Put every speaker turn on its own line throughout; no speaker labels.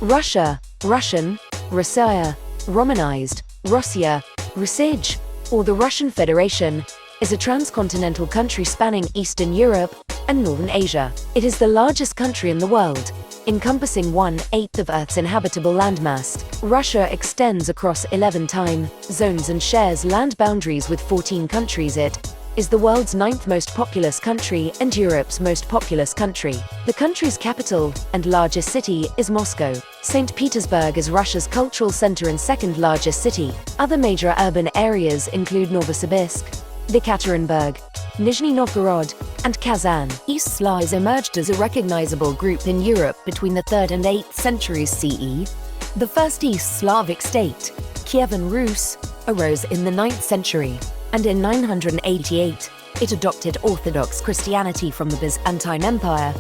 Russia, Russian, Russia, Romanized, Russia, Rusij, or the Russian Federation, is a transcontinental country spanning Eastern Europe and Northern Asia. It is the largest country in the world, encompassing 1/8 of Earth's inhabitable landmass. Russia extends across 11 time zones and shares land boundaries with 14 countries. It is the world's 9th most populous country and Europe's most populous country. The country's capital and largest city is Moscow. St. Petersburg is Russia's cultural center and second largest city. Other major urban areas include Novosibirsk, Yekaterinburg, Nizhny Novgorod, and Kazan. East Slavs emerged as a recognizable group in Europe between the 3rd and 8th centuries CE. The first East Slavic state, Kievan Rus, arose in the 9th century, and in 988, it adopted Orthodox Christianity from the Byzantine Empire.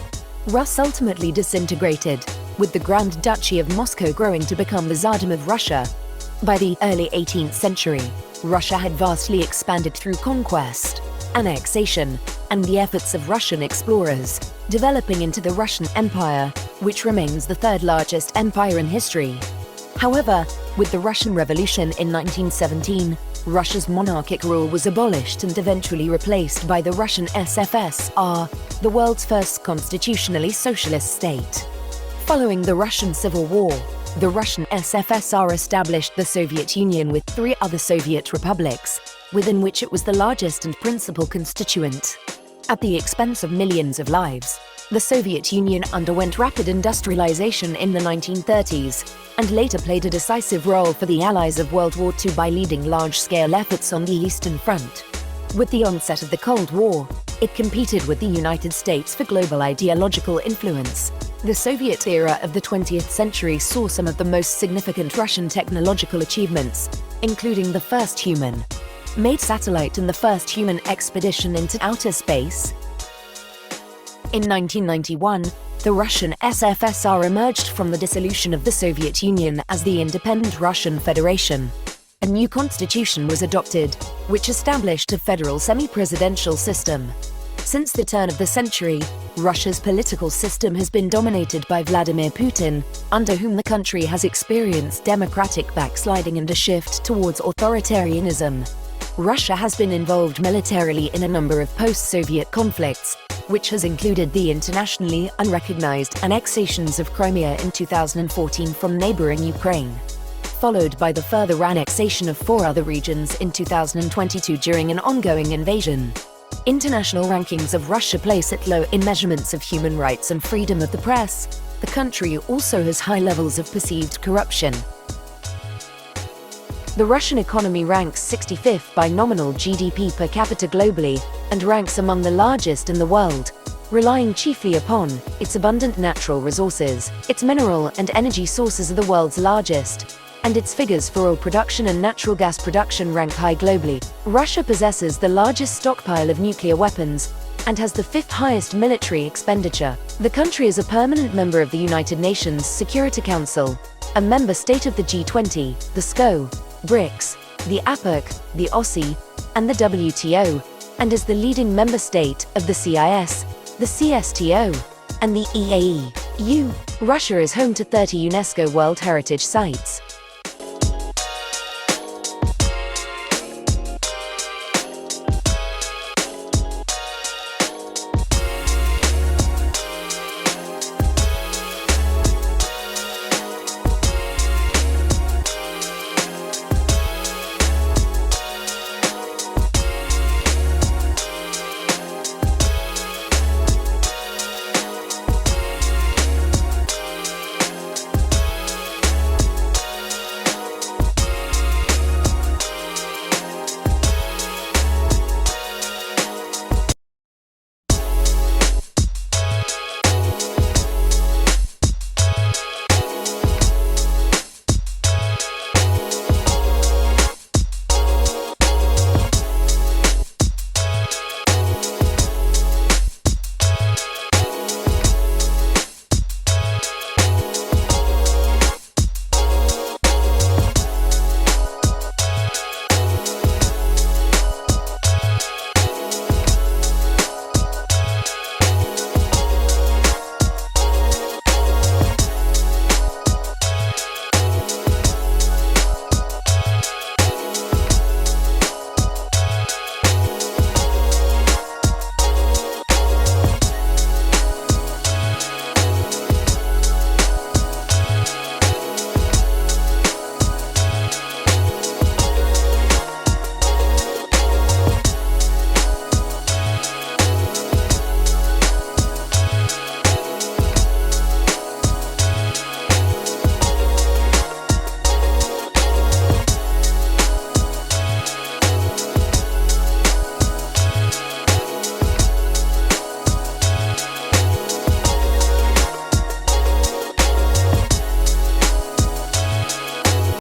Rus ultimately disintegrated, with the Grand Duchy of Moscow growing to become the Tsardom of Russia. By the early 18th century, Russia had vastly expanded through conquest, annexation, and the efforts of Russian explorers, developing into the Russian Empire, which remains the 3rd largest empire in history. However, with the Russian Revolution in 1917, Russia's monarchic rule was abolished and eventually replaced by the Russian SFSR, the world's first constitutionally socialist state. Following the Russian Civil War, the Russian SFSR established the Soviet Union with 3 other Soviet republics, within which it was the largest and principal constituent. At the expense of millions of lives, the Soviet Union underwent rapid industrialization in the 1930s, and later played a decisive role for the Allies of World War II by leading large-scale efforts on the Eastern Front. With the onset of the Cold War, it competed with the United States for global ideological influence. The Soviet era of the 20th century saw some of the most significant Russian technological achievements, including the first human-made satellite and the first human expedition into outer space. In 1991, the Russian SFSR emerged from the dissolution of the Soviet Union as the independent Russian Federation. A new constitution was adopted, which established a federal semi-presidential system. Since the turn of the century, Russia's political system has been dominated by Vladimir Putin, under whom the country has experienced democratic backsliding and a shift towards authoritarianism. Russia has been involved militarily in a number of post-Soviet conflicts, which has included the internationally unrecognized annexations of Crimea in 2014 from neighboring Ukraine, followed by the further annexation of 4 other regions in 2022 during an ongoing invasion. International rankings of Russia place it low in measurements of human rights and freedom of the press. The country also has high levels of perceived corruption. The Russian economy ranks 65th by nominal GDP per capita globally, and ranks among the largest in the world, relying chiefly upon its abundant natural resources. Its mineral and energy sources are the world's largest, and its figures for oil production and natural gas production rank high globally. Russia possesses the largest stockpile of nuclear weapons, and has the 5th highest military expenditure. The country is a permanent member of the United Nations Security Council, a member state of the G20, the SCO, BRICS, the APEC, the OSCE, and the WTO, and is the leading member state of the CIS, the CSTO, and the EAEU. Russia is home to 30 UNESCO World Heritage Sites.